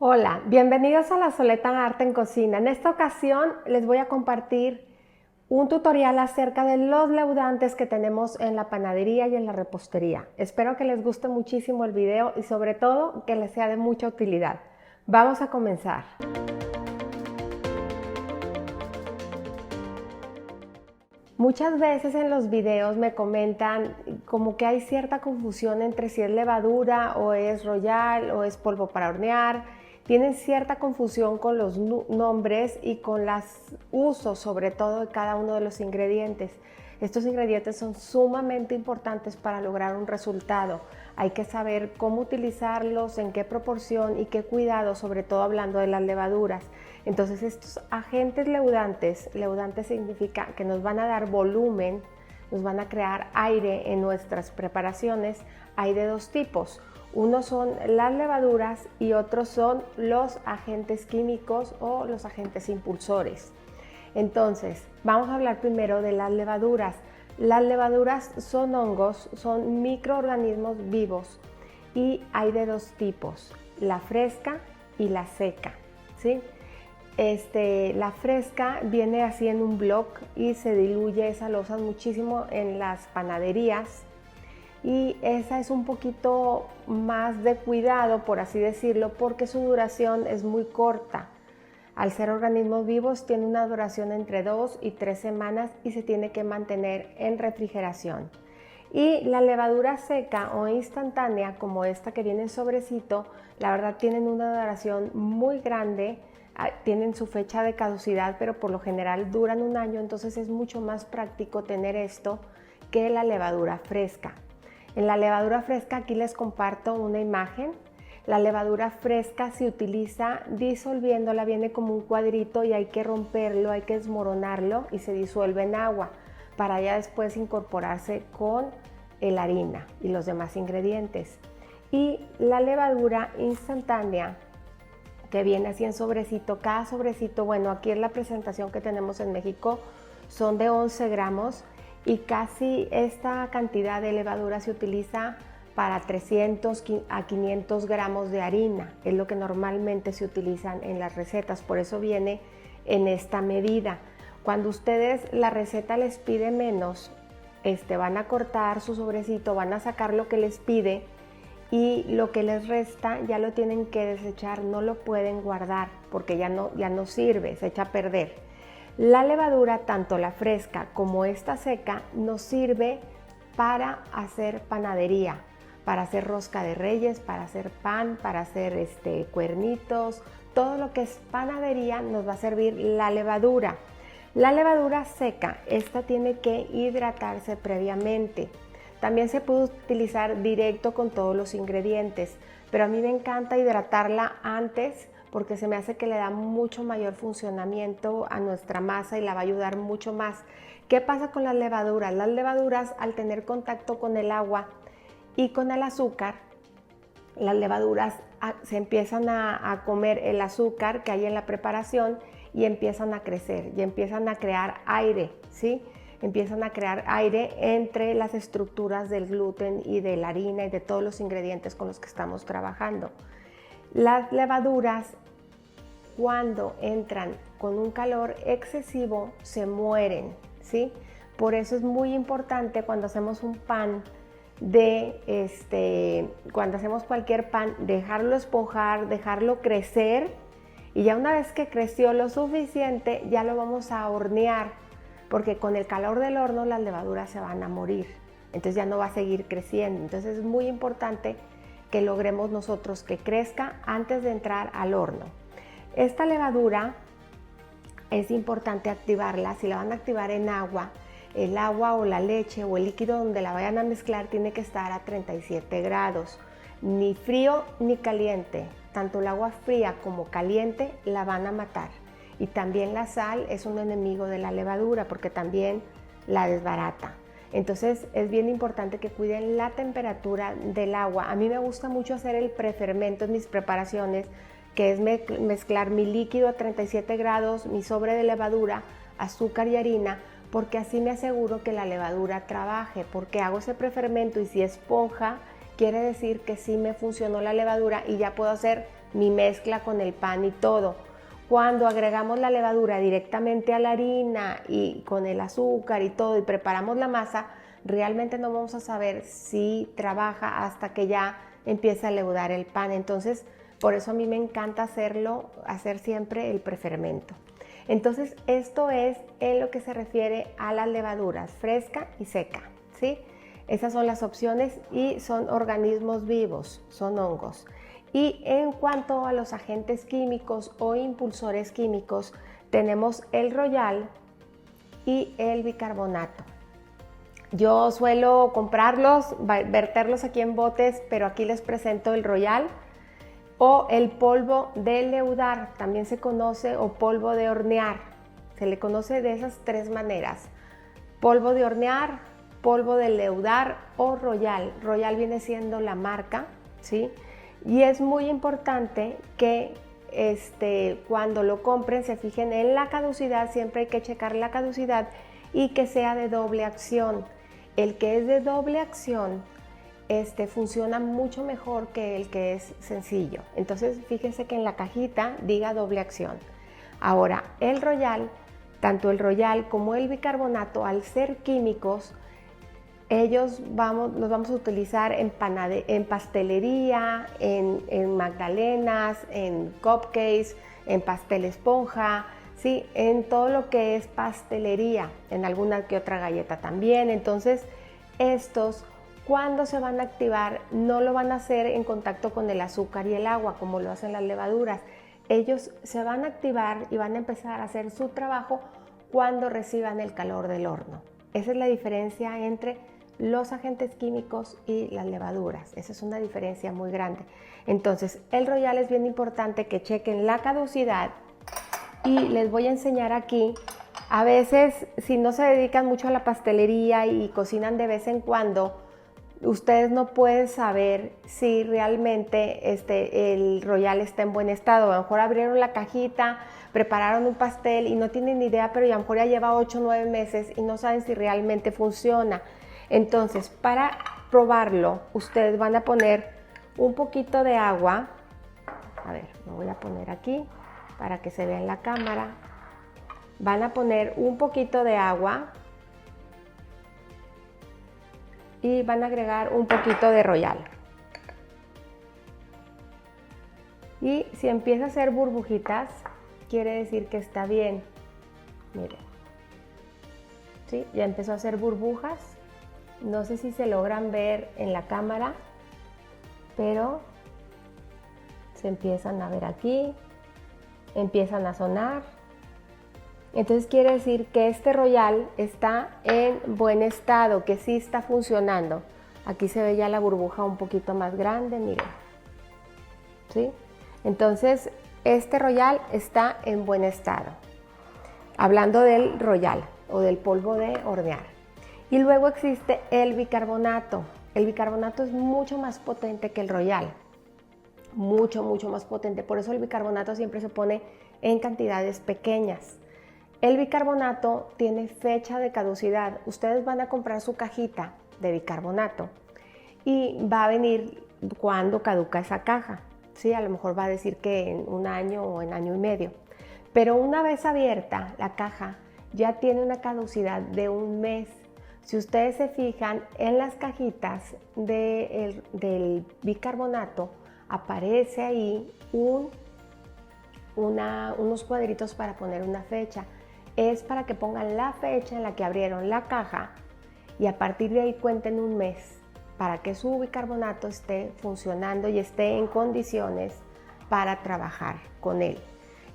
Hola, bienvenidos a La Soleta Arte en Cocina. En esta ocasión les voy a compartir un tutorial acerca de los leudantes que tenemos en la panadería y en la repostería. Espero que les guste muchísimo el video y sobre todo que les sea de mucha utilidad. Vamos a comenzar. Muchas veces en los videos me comentan como que hay cierta confusión entre si es levadura o es royal o es polvo para hornear. Tienen cierta confusión con los nombres y con los usos, sobre todo de cada uno de los ingredientes. Estos ingredientes son sumamente importantes para lograr un resultado. Hay que saber cómo utilizarlos, en qué proporción y qué cuidado, sobre todo hablando de las levaduras. Entonces estos agentes leudantes significa que nos van a dar volumen, nos van a crear aire en nuestras preparaciones. Hay de dos tipos. Unos son las levaduras y otros son los agentes químicos o los agentes impulsores. Entonces, vamos a hablar primero de las levaduras. Las levaduras son hongos, son microorganismos vivos y hay de dos tipos, la fresca y la seca, ¿sí? La fresca viene así en un bloc y se diluye, esa lo usan muchísimo en las panaderías y esa es un poquito más de cuidado, por así decirlo, porque su duración es muy corta. Al ser organismos vivos tiene una duración entre 2 y 3 semanas y se tiene que mantener en refrigeración. Y la levadura seca o instantánea, como esta que viene en sobrecito, la verdad tienen una duración muy grande, tienen su fecha de caducidad, pero por lo general duran un año, entonces es mucho más práctico tener esto que la levadura fresca. En la levadura fresca aquí les comparto una imagen. La levadura fresca se utiliza disolviéndola, viene como un cuadrito y hay que romperlo, hay que desmoronarlo y se disuelve en agua para ya después incorporarse con la harina y los demás ingredientes. Y la levadura instantánea que viene así en sobrecito, cada sobrecito, bueno, aquí en la presentación que tenemos en México son de 11 gramos y casi esta cantidad de levadura se utiliza para 300 a 500 gramos de harina, es lo que normalmente se utilizan en las recetas, por eso viene en esta medida. Cuando ustedes la receta les pide menos, van a cortar su sobrecito, van a sacar lo que les pide y lo que les resta ya lo tienen que desechar, no lo pueden guardar porque ya no sirve, se echa a perder. La levadura, tanto la fresca como esta seca, nos sirve para hacer panadería, para hacer rosca de reyes, para hacer pan, para hacer cuernitos, todo lo que es panadería nos va a servir la levadura. La levadura seca, esta tiene que hidratarse previamente. También se puede utilizar directo con todos los ingredientes, pero a mí me encanta hidratarla antes porque se me hace que le da mucho mayor funcionamiento a nuestra masa y la va a ayudar mucho más. ¿Qué pasa con las levaduras? Las levaduras, al tener contacto con el agua y con el azúcar, las levaduras se empiezan a comer el azúcar que hay en la preparación y empiezan a crecer y empiezan a crear aire, ¿sí? Empiezan a crear aire entre las estructuras del gluten y de la harina y de todos los ingredientes con los que estamos trabajando. Las levaduras, cuando entran con un calor excesivo, se mueren, ¿sí? Por eso es muy importante cuando hacemos un pan cuando hacemos cualquier pan, dejarlo esponjar, dejarlo crecer y ya una vez que creció lo suficiente, ya lo vamos a hornear, porque con el calor del horno las levaduras se van a morir, entonces ya no va a seguir creciendo. Entonces es muy importante que logremos nosotros que crezca antes de entrar al horno. Esta levadura es importante activarla, si la van a activar en agua, el agua o la leche o el líquido donde la vayan a mezclar tiene que estar a 37 grados, ni frío ni caliente. Tanto el agua fría como caliente la van a matar. Y también la sal es un enemigo de la levadura porque también la desbarata. Entonces es bien importante que cuiden la temperatura del agua. A mí me gusta mucho hacer el prefermento en mis preparaciones, que es mezclar mi líquido a 37 grados, mi sobre de levadura, azúcar y harina, porque así me aseguro que la levadura trabaje, porque hago ese prefermento y si esponja, quiere decir que sí me funcionó la levadura y ya puedo hacer mi mezcla con el pan y todo. Cuando agregamos la levadura directamente a la harina y con el azúcar y todo y preparamos la masa, realmente no vamos a saber si trabaja hasta que ya empieza a leudar el pan. Entonces, por eso a mí me encanta hacer siempre el prefermento. Entonces, esto es en lo que se refiere a las levaduras, fresca y seca, ¿sí? Esas son las opciones y son organismos vivos, son hongos. Y en cuanto a los agentes químicos o impulsores químicos, tenemos el Royal y el bicarbonato. Yo suelo comprarlos, verterlos aquí en botes, pero aquí les presento el Royal o el polvo de leudar, también se conoce, o polvo de hornear. Se le conoce de esas tres maneras: polvo de hornear, polvo de leudar o Royal. Royal viene siendo la marca, ¿sí? Y es muy importante que cuando lo compren se fijen en la caducidad, siempre hay que checar la caducidad y que sea de doble acción. El que es de doble acción funciona mucho mejor que el que es sencillo. Entonces fíjense que en la cajita diga doble acción. Ahora, el Royal, tanto el Royal como el bicarbonato, al ser químicos, los vamos a utilizar en pastelería, en magdalenas, en cupcakes, en pastel esponja, ¿sí? En todo lo que es pastelería, en alguna que otra galleta también. Entonces, estos, cuando se van a activar, no lo van a hacer en contacto con el azúcar y el agua, como lo hacen las levaduras. Ellos se van a activar y van a empezar a hacer su trabajo cuando reciban el calor del horno. Esa es la diferencia entre los agentes químicos y las levaduras. Esa es una diferencia muy grande. Entonces, el Royal es bien importante que chequen la caducidad y les voy a enseñar aquí. A veces, si no se dedican mucho a la pastelería y cocinan de vez en cuando, ustedes no pueden saber si realmente el Royal está en buen estado. A lo mejor abrieron la cajita, prepararon un pastel y no tienen ni idea, pero a lo mejor ya lleva 8 o 9 meses y no saben si realmente funciona. Entonces, para probarlo, ustedes van a poner un poquito de agua. A ver, lo voy a poner aquí para que se vea en la cámara. Van a poner un poquito de agua y van a agregar un poquito de Royal. Y si empieza a hacer burbujitas, quiere decir que está bien. Miren, ¿sí? Ya empezó a hacer burbujas. No sé si se logran ver en la cámara, pero se empiezan a ver aquí, empiezan a sonar. Entonces quiere decir que este Royal está en buen estado, que sí está funcionando. Aquí se ve ya la burbuja un poquito más grande, miren. ¿Sí? Entonces, este Royal está en buen estado. Hablando del Royal o del polvo de hornear. Y luego existe el bicarbonato. El bicarbonato es mucho más potente que el Royal. Mucho, mucho más potente. Por eso el bicarbonato siempre se pone en cantidades pequeñas. El bicarbonato tiene fecha de caducidad. Ustedes van a comprar su cajita de bicarbonato y va a venir cuando caduca esa caja. ¿Sí? A lo mejor va a decir que en 1 año o en 1 año y medio. Pero una vez abierta la caja, ya tiene una caducidad de 1 mes. Si ustedes se fijan en las cajitas del bicarbonato, aparece ahí unos cuadritos para poner una fecha. Es para que pongan la fecha en la que abrieron la caja y a partir de ahí cuenten 1 mes para que su bicarbonato esté funcionando y esté en condiciones para trabajar con él.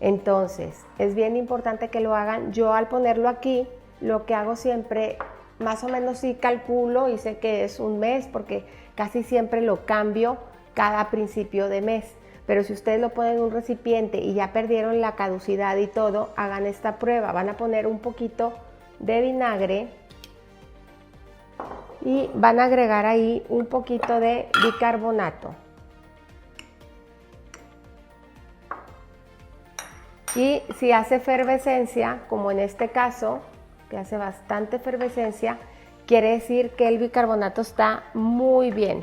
Entonces, es bien importante que lo hagan. Yo al ponerlo aquí, lo que hago siempre, más o menos sí calculo y sé que es 1 mes porque casi siempre lo cambio cada principio de mes. Pero si ustedes lo ponen en un recipiente y ya perdieron la caducidad y todo, hagan esta prueba. Van a poner un poquito de vinagre y van a agregar ahí un poquito de bicarbonato. Y si hace efervescencia, como en este caso, que hace bastante efervescencia, quiere decir que el bicarbonato está muy bien.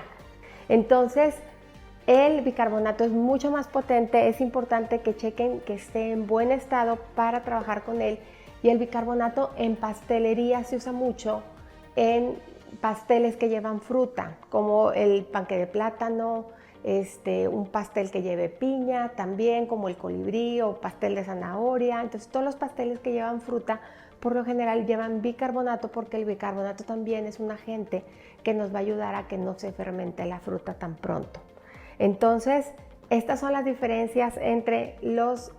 Entonces, El bicarbonato es mucho más potente, es importante que chequen que esté en buen estado para trabajar con él. Y el bicarbonato en pastelería se usa mucho en pasteles que llevan fruta, como el panqué de plátano, un pastel que lleve piña, también como el colibrí o pastel de zanahoria. Entonces todos los pasteles que llevan fruta por lo general llevan bicarbonato, porque el bicarbonato también es un agente que nos va a ayudar a que no se fermente la fruta tan pronto. Entonces, estas son las diferencias entre los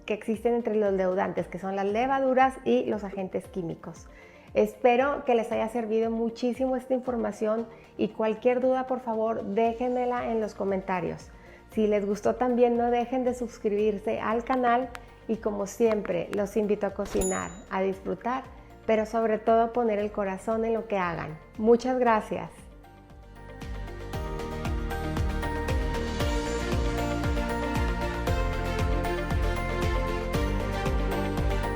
que existen entre los leudantes, que son las levaduras y los agentes químicos. Espero que les haya servido muchísimo esta información y cualquier duda, por favor, déjenmela en los comentarios. Si les gustó también, no dejen de suscribirse al canal y, como siempre, los invito a cocinar, a disfrutar, pero sobre todo a poner el corazón en lo que hagan. Muchas gracias.